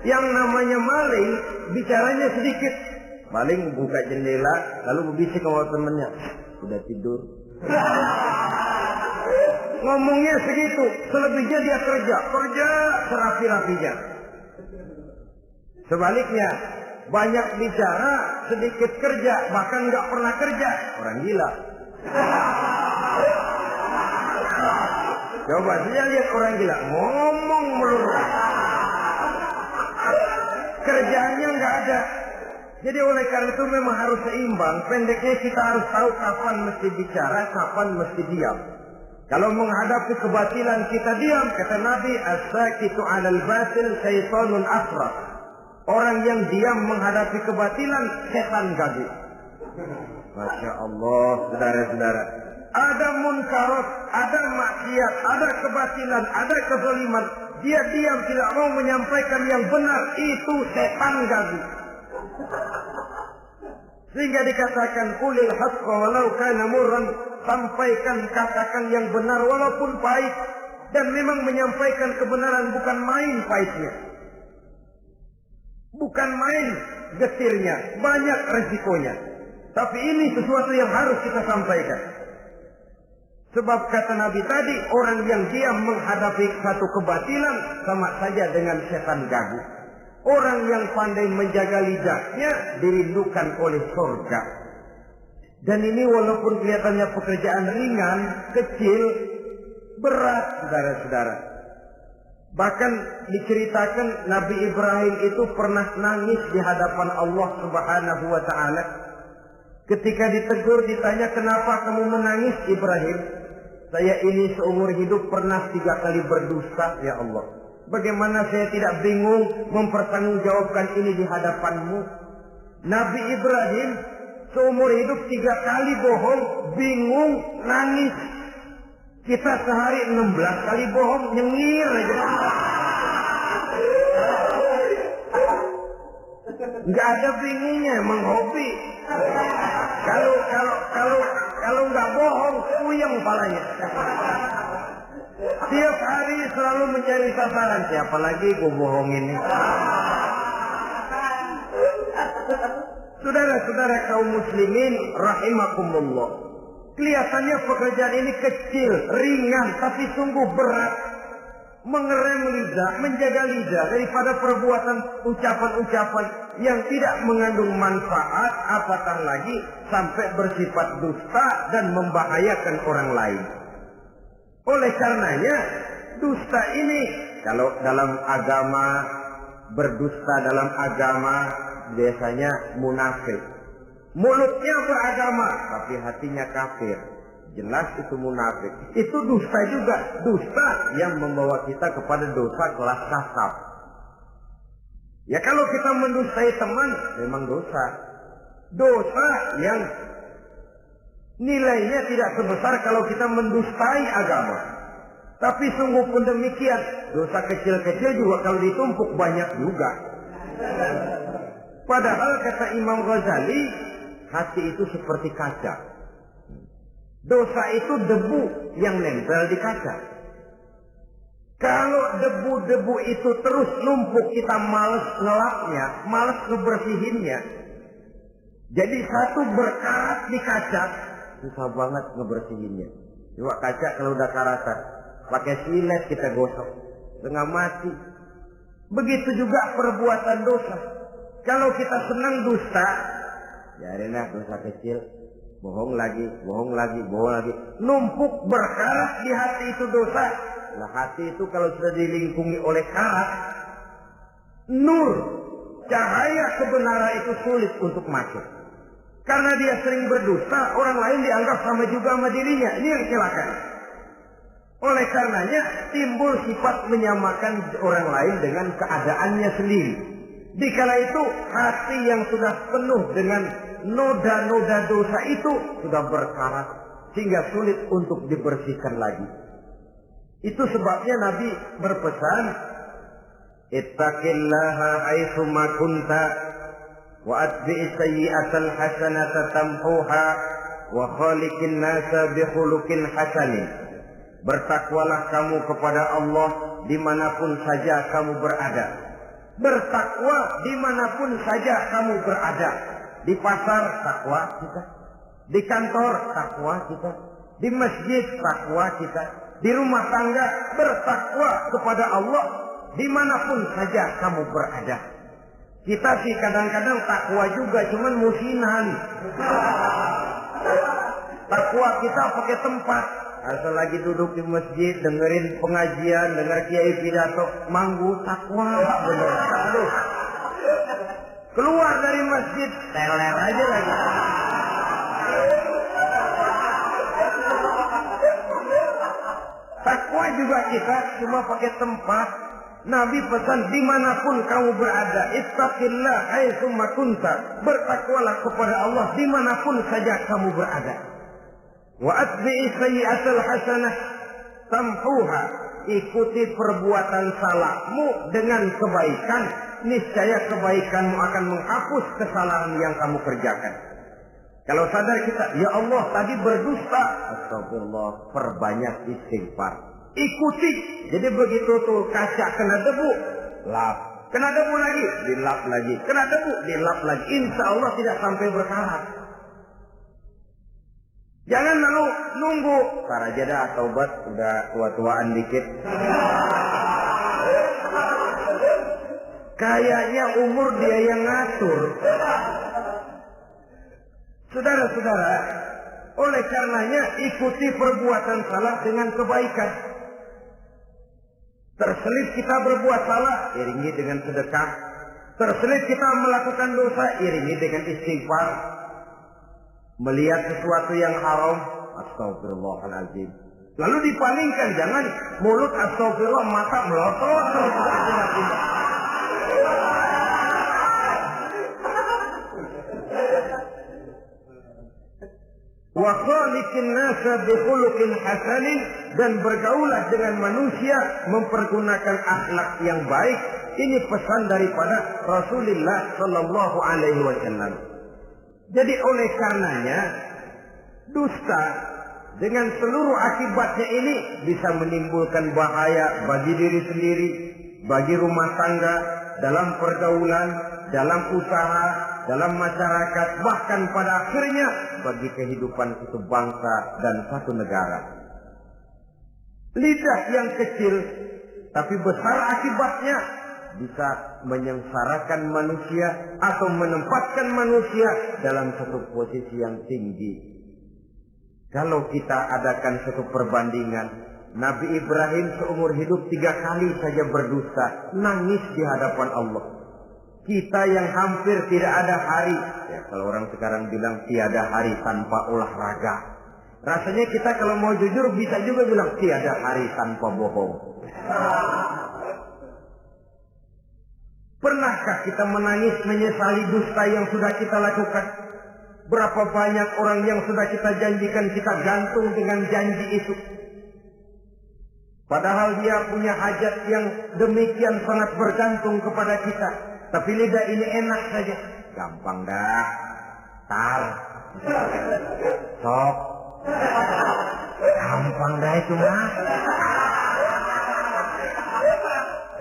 Yang namanya maling, bicaranya sedikit. Maling buka jendela, lalu berbisik sama temannya. Udah tidur. Ngomongnya segitu, selebihnya dia kerja serapi-rapinya. Sebaliknya, banyak bicara, sedikit kerja, bahkan nggak pernah kerja. Orang gila. Coba saja lihat orang gila, ngomong melulu. Kerjaannya nggak ada. Jadi oleh karena itu memang harus seimbang. Pendeknya kita harus tahu kapan mesti bicara, kapan mesti diam. Kalau menghadapi kebatilan kita diam, kata Nabi, as-sakitu 'alal batil syaitanun asraf. Orang yang diam menghadapi kebatilan, setan gagu. Masya Allah, saudara-saudara. Ada munkarat, ada maksiat maksiat, ada kebatilan, ada kezaliman, dia diam tidak mau menyampaikan yang benar, itu setan ganggu. Sehingga dikatakan qulil haqqa walau kana murran, sampaikan, katakan yang benar walaupun pahit. Dan memang menyampaikan kebenaran bukan main pahitnya, bukan main getirnya, banyak resikonya. Tapi ini sesuatu yang harus kita sampaikan. Sebab kata Nabi tadi, orang yang diam menghadapi satu kebatilan sama saja dengan setan gagu. Orang yang pandai menjaga lidahnya dirindukan oleh surga. Dan ini walaupun kelihatannya pekerjaan ringan, kecil, berat, saudara-saudara. Bahkan diceritakan Nabi Ibrahim itu pernah nangis di hadapan Allah Subhanahu wa Ta'ala. Ketika ditegur, ditanya, kenapa kamu menangis Ibrahim? Saya ini seumur hidup pernah 3 kali berdusta, ya Allah. Bagaimana saya tidak bingung mempertanggungjawabkan ini di hadapanmu? Nabi Ibrahim seumur hidup 3 kali bohong, bingung, nangis. Kita sehari 16 kali bohong, nyengir aja. Nggak ada bingungnya, emang hobi. Kalau nggak bohong, puyeng palanya. Tiap hari selalu mencari sasaran. Siapa lagi gue bohongin ini? Saudara-saudara kaum muslimin rahimakumullah. Kelihatannya pekerjaan ini kecil, ringan, tapi sungguh berat. Mengerem lidah, menjaga lidah daripada perbuatan ucapan-ucapan yang tidak mengandung manfaat, apatah lagi sampai bersifat dusta dan membahayakan orang lain. Oleh karenanya, dusta ini, kalau dalam agama, berdusta dalam agama biasanya munafik. Mulutnya beragama, tapi hatinya kafir. Jelas itu munafik. Itu dusta juga. Dusta yang membawa kita kepada dosa kelas kasar. Ya kalau kita mendustai teman, memang dosa. Dosa yang nilainya tidak sebesar kalau kita mendustai agama. Tapi sungguh pun demikian, dosa kecil-kecil juga kalau ditumpuk banyak juga. Padahal kata Imam Ghazali, hati itu seperti kaca. Dosa itu debu yang nempel di kaca. Kalau debu-debu itu terus numpuk, kita malas ngelapnya, malas ngebersihinnya. Jadi satu berkarat di kaca, susah banget ngebersihinnya. Coba kaca kalau udah karatan, pakai silet kita gosok, setengah mati. Begitu juga perbuatan dosa. Kalau kita senang dusta, biarinlah dosa kecil. Bohong lagi, bohong lagi, bohong lagi. Numpuk berkarat di hati itu dosa. Nah hati itu kalau sudah dilingkungi oleh karat, nur, cahaya kebenaran itu sulit untuk masuk. Karena dia sering berdusta, orang lain dianggap sama juga sama dirinya. Ini yang celaka. Oleh karenanya timbul sifat menyamakan orang lain dengan keadaannya sendiri. Dikala itu hati yang sudah penuh dengan noda-noda dosa itu sudah berkarat sehingga sulit untuk dibersihkan lagi. Itu sebabnya Nabi berpesan, ittaqillaha haitsu ma kunta wa atbi'is sayyi'atal hasanata tamhuha wa khaliqin nasa bi khuluqin hasanin. Bertakwalah kamu kepada Allah dimanapun saja kamu berada. Bertakwa dimanapun saja kamu berada. Di pasar takwa kita, di kantor takwa kita, di masjid takwa kita, di rumah tangga bertakwa kepada Allah dimanapun saja kamu berada. Kita sih kadang-kadang takwa juga, cuman musinan. Takwa kita pakai tempat. Asal lagi duduk di masjid, dengerin pengajian, denger kiai pidato, manggu takwa bener. Aduh. Keluar dari masjid, teler aja lagi. Takwa juga kita cuma pakai tempat. Nabi pesan dimanapun kamu berada, ittaqillah haitsu ma kunta. Bertakwalah kepada Allah dimanapun saja kamu berada. Wa atbi'is sayyi'atal hasanah. tamhuha, ikuti perbuatan salahmu dengan kebaikan, niscaya kebaikanmu akan menghapus kesalahan yang kamu kerjakan. Kalau sadar kita, ya Allah tadi berdusta, astagfirullah, perbanyak istighfar. Ikuti. Jadi begitu tuh kaca kena debu, lap. Kena debu lagi, dilap lagi. Kena debu, dilap lagi. Insya Allah tidak sampai berkarat. Jangan lalu nunggu. Ntar aja dah taubat, udah tua-tuaan dikit. Kayaknya umur dia yang ngatur. Saudara-saudara, oleh karenanya ikuti perbuatan salah dengan kebaikan. Terselip kita berbuat salah, iringi dengan sedekah. Terselip kita melakukan dosa, iringi dengan istighfar. Melihat sesuatu yang haram, astagfirullahaladzim. Lalu dipalingkan, jangan mulut astagfirullah, mata melotot. Wa khaliqin nasa bi khuluqin hasanin, dan bergaulah dengan manusia mempergunakan akhlak yang baik. Ini pesan daripada Rasulullah sallallahu alaihi wasallam. Jadi oleh karenanya dusta dengan seluruh akibatnya ini bisa menimbulkan bahaya bagi diri sendiri, bagi rumah tangga, dalam pergaulan, dalam usaha, dalam masyarakat, bahkan pada akhirnya bagi kehidupan satu bangsa dan satu negara. Lidah yang kecil tapi besar akibatnya bisa menyengsarakan manusia atau menempatkan manusia dalam satu posisi yang tinggi. Kalau kita adakan satu perbandingan, Nabi Ibrahim seumur hidup 3 kali saja berdusta, nangis di hadapan Allah. Kita yang hampir tidak ada hari, ya kalau orang sekarang bilang tiada hari tanpa olahraga. Rasanya kita kalau mau jujur bisa juga bilang tiada hari tanpa bohong. Pernahkah kita menangis menyesali dusta yang sudah kita lakukan? Berapa banyak orang yang sudah kita janjikan kita gantung dengan janji itu. Padahal dia punya hajat yang demikian sangat bergantung kepada kita. Tapi lidah ini enak saja. Gampang dah. Tar. Sok. Gampang dah itu mah.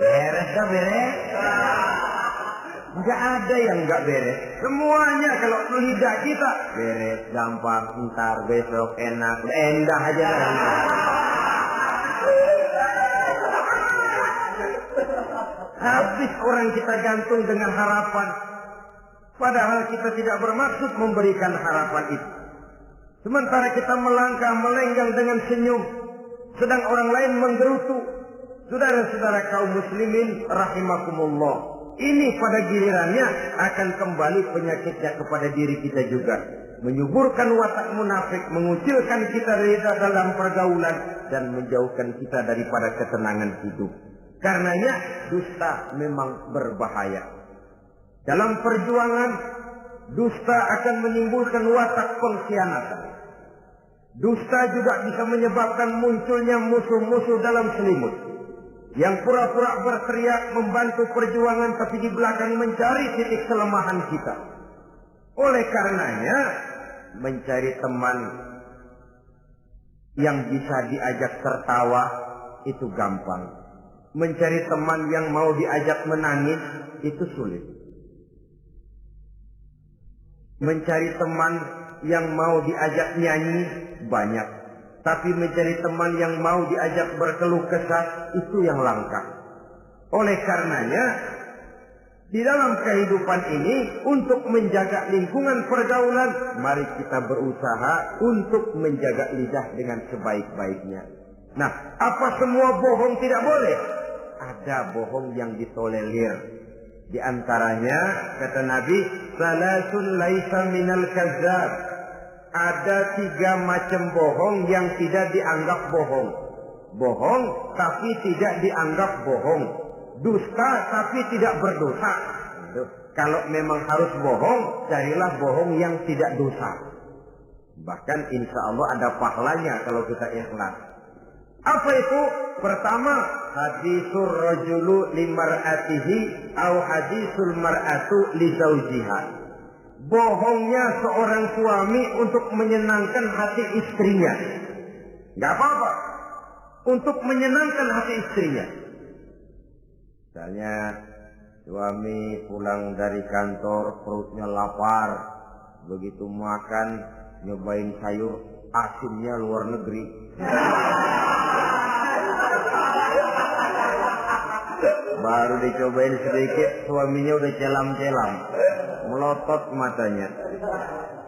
Beres dah beres. Enggak ada yang enggak beres. Semuanya kalau lidah kita beres, gampang, ntar, besok, enak, endah aja lah. Habis orang kita gantung dengan harapan. Padahal kita tidak bermaksud memberikan harapan itu. Sementara kita melangkah melenggang dengan senyum, sedang orang lain menggerutu. Saudara-saudara kaum muslimin rahimakumullah, ini pada gilirannya akan kembali penyakitnya kepada diri kita juga. Menyuburkan watak munafik, mengucilkan kita dari dalam pergaulan, dan menjauhkan kita daripada ketenangan hidup. Karenanya dusta memang berbahaya. Dalam perjuangan, dusta akan menimbulkan watak pengkhianatan. Dusta juga bisa menyebabkan munculnya musuh-musuh dalam selimut, yang pura-pura berteriak membantu perjuangan tapi di belakang mencari titik kelemahan kita. Oleh karenanya, mencari teman yang bisa diajak tertawa itu gampang. Mencari teman yang mau diajak menangis itu sulit. Mencari teman yang mau diajak nyanyi banyak. Tapi mencari teman yang mau diajak berkeluh kesah itu yang langka. Oleh karenanya, di dalam kehidupan ini untuk menjaga lingkungan pergaulan, mari kita berusaha untuk menjaga lidah dengan sebaik-baiknya. Nah, apa semua bohong tidak boleh? Ada bohong yang ditolerir. Di antaranya kata Nabi, salasun laisa minal kazzab. Ada 3 macam bohong yang tidak dianggap bohong. Bohong tapi tidak dianggap bohong. Dusta tapi tidak berdosa. Kalau memang harus bohong, carilah bohong yang tidak dosa. Bahkan insya Allah ada pahalanya kalau kita ikhlas. Apa itu? Pertama, hadisur rajulu limar'atihi au hadisul mar'atu li zaujiha. Bohongnya seorang suami untuk menyenangkan hati istrinya. Enggak apa-apa. Untuk menyenangkan hati istrinya. Misalnya suami pulang dari kantor perutnya lapar, begitu makan nyobain sayur asinnya luar negeri. Baru dicobain sedikit suaminya udah celam-celam, melotot matanya.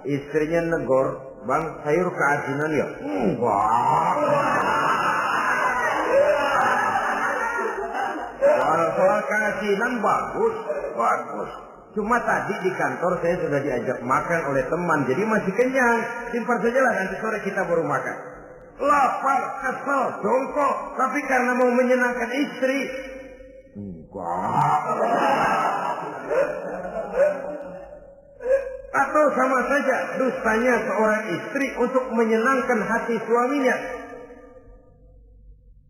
Istrinya negor, "Bang, sayur keasinan ya?" "Enggak." Soal keasinan bagus. Cuma tadi di kantor saya sudah diajak makan oleh teman, jadi masih kenyang. Simpan sajalah, nanti sore kita baru makan. Lapar, kesel, jongkok, tapi karena mau menyenangkan istri. Enggak. Atau sama saja dustanya seorang istri untuk menyenangkan hati suaminya.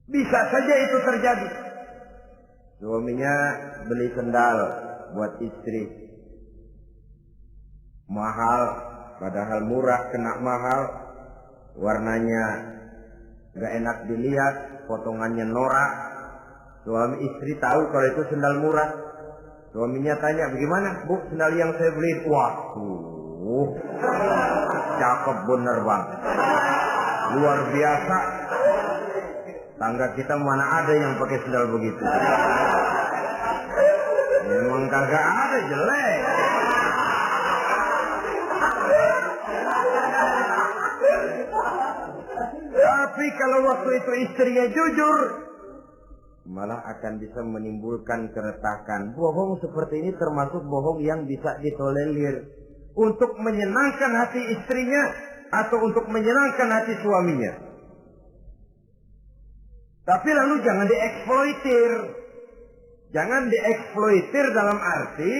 Bisa saja itu terjadi. Suaminya beli sendal buat istri. Mahal, padahal murah kena mahal. Warnanya gak enak dilihat, potongannya norak. Suami istri tahu kalau itu sendal murah. Suaminya tanya, "Bagaimana, Bu, sendal yang saya beli?" Waduh, cakep bener bang, luar biasa. Tangga kita mana ada yang pakai sendal begitu. Memang kagak ada, jelek. Tapi kalau waktu itu istrinya jujur, malah akan bisa menimbulkan keretakan. Bohong seperti ini termasuk bohong yang bisa ditolerir untuk menyenangkan hati istrinya atau untuk menyenangkan hati suaminya. Tapi lalu jangan dieksploitir. Jangan dieksploitir dalam arti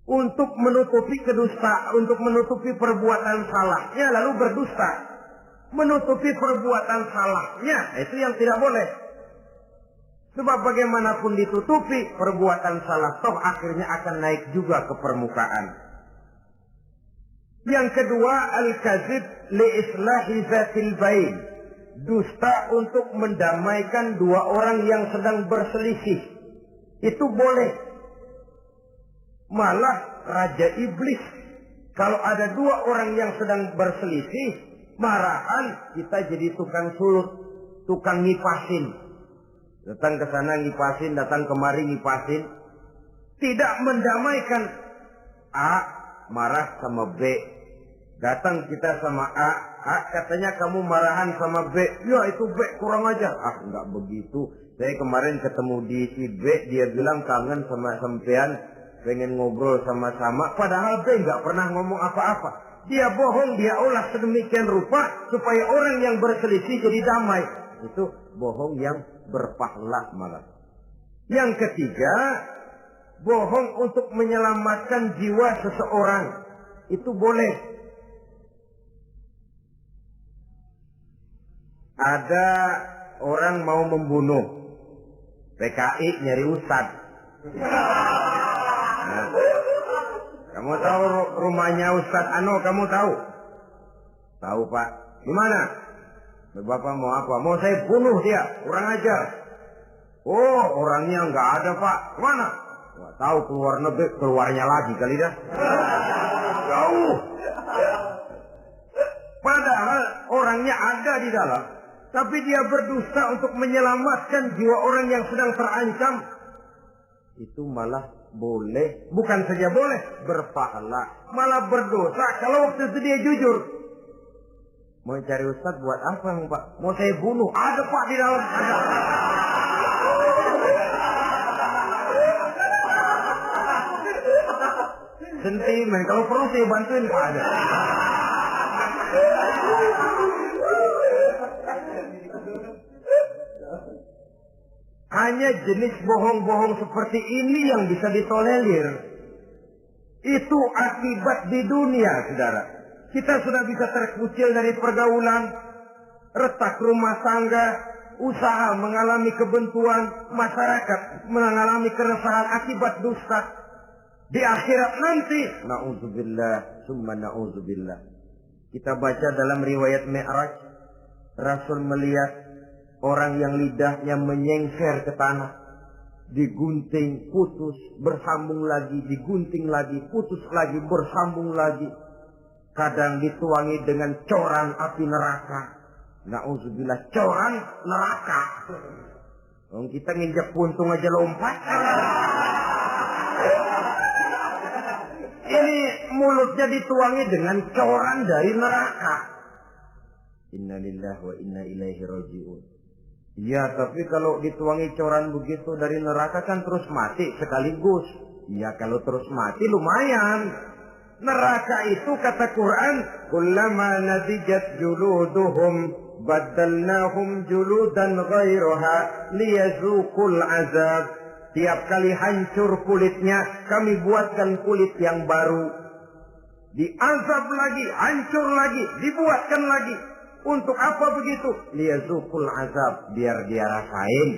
untuk menutupi kedustaan, untuk menutupi perbuatan salahnya lalu berdusta. Menutupi perbuatan salahnya, itu yang tidak boleh. Sebab bagaimanapun ditutupi, perbuatan salah toh akhirnya akan naik juga ke permukaan. Yang kedua, al-kadzib li islahi zatil bain. Dusta untuk mendamaikan dua orang yang sedang berselisih. Itu boleh. Malah Raja Iblis, kalau ada dua orang yang sedang berselisih, marahan kita jadi tukang sulut, tukang ngipasin. Datang ke sana ngipasin, datang kemari ngipasin. Tidak mendamaikan. A marah sama B. Datang kita sama A katanya kamu marahan sama B. Ya itu B kurang ajar. Enggak begitu. Saya kemarin ketemu di si B, dia bilang kangen sama sampean, pengen ngobrol sama-sama. Padahal B enggak pernah ngomong apa-apa. Dia bohong, dia olah sedemikian rupa supaya orang yang berselisih jadi damai. Itu bohong yang berpahala malah. Yang ketiga, bohong untuk menyelamatkan jiwa seseorang. Itu boleh. Ada orang mau membunuh, PKI nyari ustad. Nah, kamu tahu rumahnya Ustadz Ano, kamu tahu? Tahu Pak. Di mana? Bapak mau apa? Mau saya bunuh dia, kurang ajar. Oh, orangnya nggak ada Pak. Mana? Nggak tahu, keluar negeri, keluarnya lagi kali dah. Jauh. Padahal orangnya ada di dalam. Tapi dia berdusta untuk menyelamatkan jiwa orang yang sedang terancam. Itu malah boleh. Bukan saja boleh, berpahala. Malah berdosa kalau waktu itu dia jujur. Mau cari ustadz buat apa Pak? Mau saya bunuh. Ada Pak di dalam. Ada. Sentimen. Kalau perlu saya bantuin Pak, ada. Hanya jenis bohong-bohong seperti ini yang bisa ditolerir. Itu akibat di dunia, saudara. Kita sudah bisa terkucil dari pergaulan. retak rumah tangga, usaha mengalami kebuntuan, masyarakat mengalami keresahan akibat dusta. Di akhirat nanti, na'udzubillah, summa na'udzubillah. Kita baca dalam riwayat Mi'raj, Rasul melihat orang yang lidahnya menyengker ke tanah, digunting, putus, bersambung lagi, digunting lagi, putus lagi, bersambung lagi. Kadang dituangi dengan coran api neraka. Na'udzubillah, coran neraka. Kita nginjak puntung aja lompat. Ini mulutnya dituangi dengan coran dari neraka. Innalillahi wa inna ilaihi raji'un. Ya, tapi kalau dituangi coran begitu dari neraka kan terus mati sekaligus. Ya, kalau terus mati lumayan. Neraka itu kata Quran, kullama nadijat juluduhum baddalnahum juludan ghairaha liyazuqul azab. Tiap kali hancur kulitnya, kami buatkan kulit yang baru. Diazab lagi, hancur lagi, dibuatkan lagi. Untuk apa begitu? Liyazuqul azab, biar dia rasain.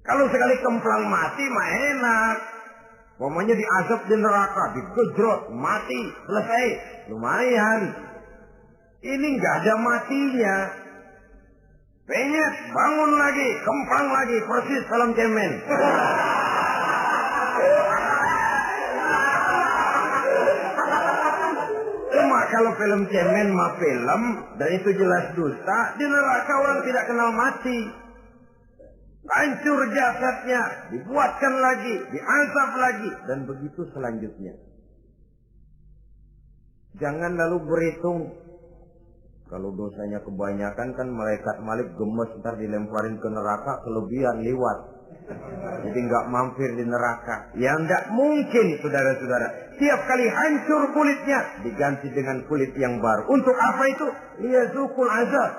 Kalau sekali kemplang mati mah enak. Pokoknya diazab di neraka, digejrot, mati, selesai. Lumayan. Ini nggak ada matinya. Penyet, bangun lagi, kemplang lagi, persis salam cemen. Cuma kalau film cemen mah film, dan itu jelas dusta, di neraka orang tidak kenal mati. Hancur jasadnya, dibuatkan lagi, diazab lagi, dan begitu selanjutnya. Jangan lalu berhitung. Kalau dosanya kebanyakan kan malaikat Malik gemes, ntar dilemparin ke neraka, kelebihan liwat. Jadi nggak mampir di neraka. Ya nggak mungkin, saudara-saudara. Tiap kali hancur kulitnya, diganti dengan kulit yang baru. Untuk apa itu? Liyazuqul azab.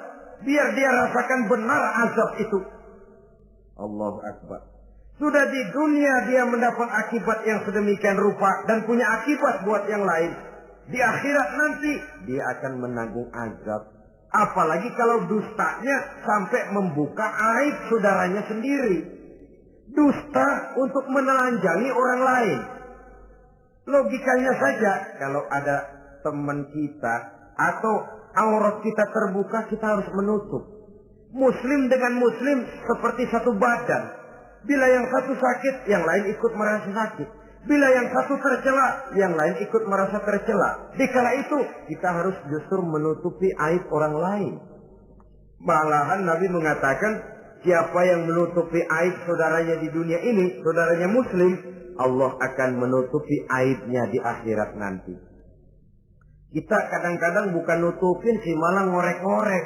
Biar dia rasakan benar azab itu. Allahu Akbar. Sudah di dunia dia mendapat akibat yang sedemikian rupa dan punya akibat buat yang lain. Di akhirat nanti dia akan menanggung azab. Apalagi kalau dustanya sampai membuka aib saudaranya sendiri. Dusta untuk menelanjangi orang lain. Logikanya saja, kalau ada teman kita atau aurat kita terbuka, kita harus menutup. Muslim dengan muslim seperti satu badan. Bila yang satu sakit, yang lain ikut merasa sakit. Bila yang satu tercela, yang lain ikut merasa tercela. Dikala itu, kita harus justru menutupi aib orang lain. Malahan Nabi mengatakan, siapa yang menutupi aib saudaranya di dunia ini, saudaranya muslim, Allah akan menutupi aibnya di akhirat nanti. Kita kadang-kadang bukan nutupin sih, malah ngorek-ngorek.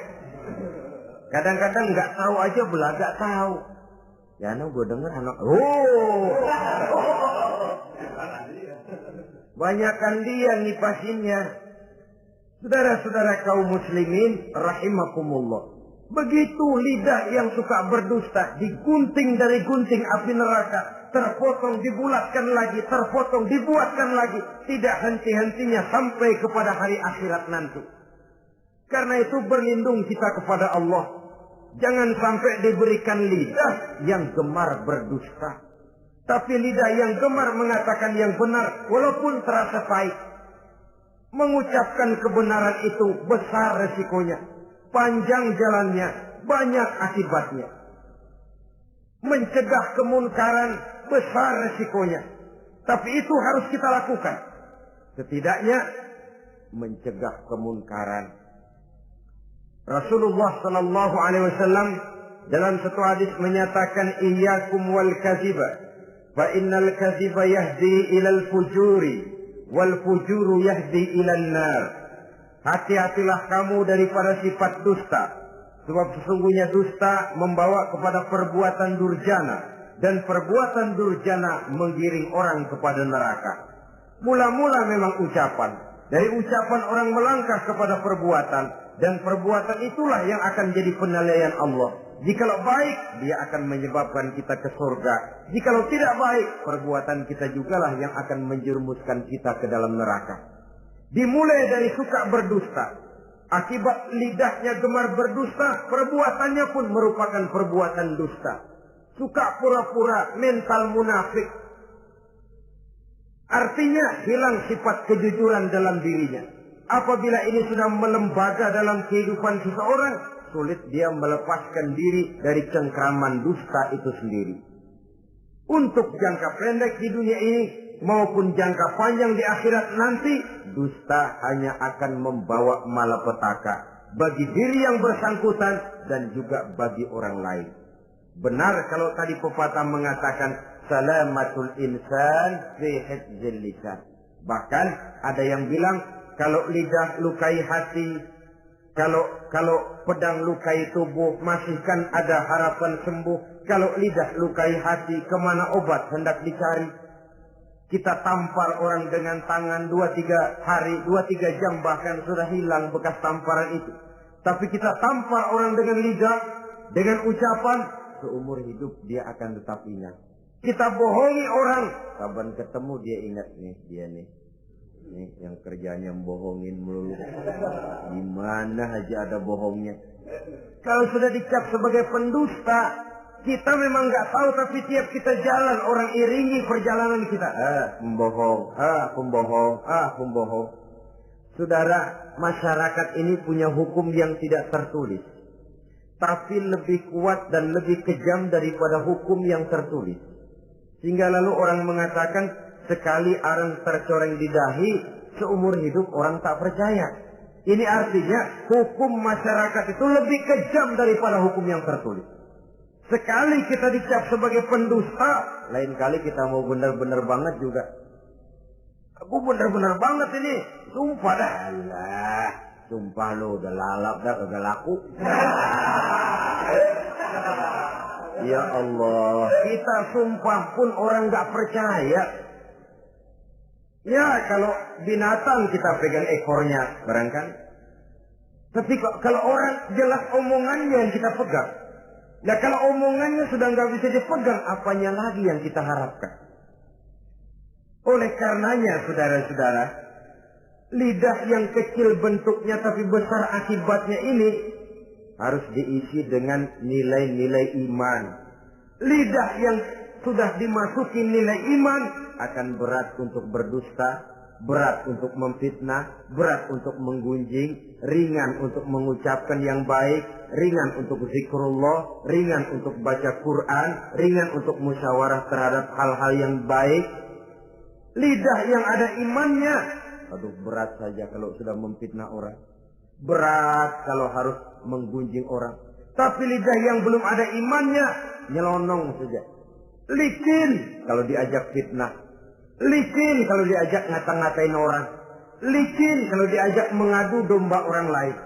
Kadang-kadang nggak tahu aja belaga tahu. Ya, gue dengar anak, banyakan dia ngipasinnya. Saudara-saudara kaum muslimin rahimakumullah. Begitu lidah yang suka berdusta digunting dari gunting api neraka, terpotong dibulatkan lagi, terpotong dibuatkan lagi, tidak henti-hentinya sampai kepada hari akhirat nanti. Karena itu berlindung kita kepada Allah. Jangan sampai diberikan lidah yang gemar berdusta. Tapi lidah yang gemar mengatakan yang benar walaupun terasa pahit. Mengucapkan kebenaran itu besar resikonya. Panjang jalannya, banyak akibatnya. Mencegah kemunkaran besar resikonya. Tapi itu harus kita lakukan. Setidaknya mencegah kemunkaran. Rasulullah sallallahu alaihi wasallam dalam satu hadis menyatakan iyyakum wal kadziba fa innal kadziba yahdi ilal fujuri wal fujuru yahdi ilal nar. Hati-hatilah kamu daripada sifat dusta, sebab sesungguhnya dusta membawa kepada perbuatan durjana dan perbuatan durjana menggiring orang kepada neraka. Mula-mula memang ucapan, dari ucapan orang melangkah kepada perbuatan, dan perbuatan itulah yang akan jadi penilaian Allah. Jikalau baik, dia akan menyebabkan kita ke surga. Jikalau tidak baik, perbuatan kita jugalah yang akan menjerumuskan kita ke dalam neraka. Dimulai dari suka berdusta. Akibat lidahnya gemar berdusta, perbuatannya pun merupakan perbuatan dusta. Suka pura-pura, mental munafik. Artinya hilang sifat kejujuran dalam dirinya. Apabila ini sudah melembaga dalam kehidupan seseorang, sulit dia melepaskan diri dari cengkraman dusta itu sendiri. Untuk jangka pendek di dunia ini maupun jangka panjang di akhirat nanti, dusta hanya akan membawa malapetaka bagi diri yang bersangkutan dan juga bagi orang lain. Benar kalau tadi pepatah mengatakan salamatul insan fi hifdzil lisan. Bahkan ada yang bilang kalau lidah lukai hati, kalau pedang lukai tubuh, masihkan ada harapan sembuh. Kalau lidah lukai hati, kemana obat hendak dicari? Kita tampar orang dengan tangan 2-3 hari, 2-3 jam bahkan sudah hilang bekas tamparan itu. Tapi kita tampar orang dengan lidah, dengan ucapan, seumur hidup dia akan tetap ingat. Kita bohongi orang, kapan ketemu dia ingat nih, dia nih. Nih yang kerjanya bohongin melulu. Gimana aja ada bohongnya. Kalau sudah dicap sebagai pendusta, kita memang nggak tahu, tapi tiap kita jalan orang iringi perjalanan kita. Pembohong, pembohong. Saudara, masyarakat ini punya hukum yang tidak tertulis, tapi lebih kuat dan lebih kejam daripada hukum yang tertulis. Sehingga lalu orang mengatakan sekali arang tercoreng di dahi, seumur hidup orang tak percaya. Ini artinya hukum masyarakat itu lebih kejam daripada hukum yang tertulis. Sekali kita dicap sebagai pendusta, lain kali kita mau benar-benar banget juga. Aku benar-benar banget ini, sumpah dah. Alah, sumpah lu udah lalap dah, udah laku. Ya Allah, kita sumpah pun orang gak percaya. Ya kalau binatang kita pegang ekornya, barangkali. Tapi kalau orang jelas omongannya yang kita pegang. Nah kalau omongannya sudah nggak bisa dipegang, apanya lagi yang kita harapkan? Oleh karenanya saudara-saudara, lidah yang kecil bentuknya tapi besar akibatnya ini harus diisi dengan nilai-nilai iman. Lidah yang sudah dimasuki nilai iman akan berat untuk berdusta, berat untuk memfitnah, berat untuk menggunjing, ringan untuk mengucapkan yang baik, ringan untuk zikrullah, ringan untuk baca Quran, ringan untuk musyawarah terhadap hal-hal yang baik. Lidah yang ada imannya, aduh berat saja kalau sudah memfitnah orang, berat kalau harus menggunjing orang. Tapi lidah yang belum ada imannya, nyelonong saja, licin kalau diajak fitnah, licin kalau diajak ngata-ngatain orang, licin kalau diajak mengadu domba orang lain.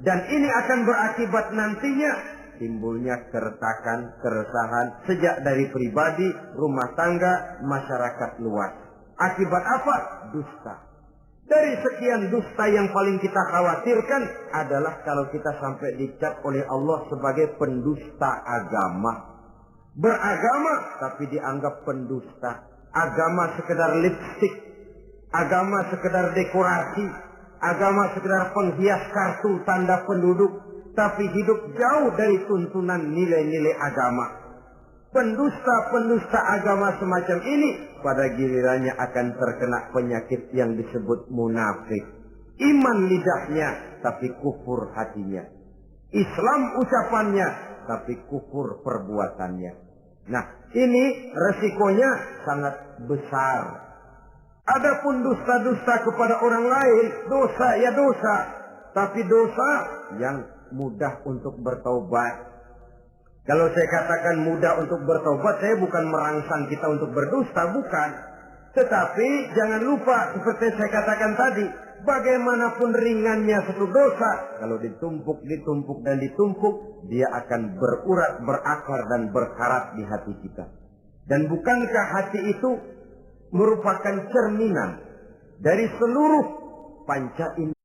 Dan ini akan berakibat nantinya timbulnya keretakan, keresahan sejak dari pribadi, rumah tangga, masyarakat luas. Akibat apa? Dusta. Dari sekian dusta yang paling kita khawatirkan adalah kalau kita sampai dicap oleh Allah sebagai pendusta agama. Beragama tapi dianggap pendusta. Agama sekedar lipstik, agama sekedar dekorasi, agama sekedar penghias kartu tanda penduduk, tapi hidup jauh dari tuntunan nilai-nilai agama. Pendusta-pendusta agama semacam ini pada gilirannya akan terkena penyakit yang disebut munafik. Iman lidahnya tapi kufur hatinya. Islam ucapannya tapi kufur perbuatannya. Nah, ini resikonya sangat besar. Adapun dusta-dusta kepada orang lain, dosa ya dosa, tapi dosa yang mudah untuk bertaubat. Kalau saya katakan mudah untuk bertaubat, saya bukan merangsang kita untuk berdusta, bukan. Tetapi jangan lupa seperti saya katakan tadi, bagaimanapun ringannya satu dosa, kalau ditumpuk dan ditumpuk, dia akan berurat, berakar dan berkarat di hati kita. Dan bukankah hati itu merupakan cerminan dari seluruh panca indera?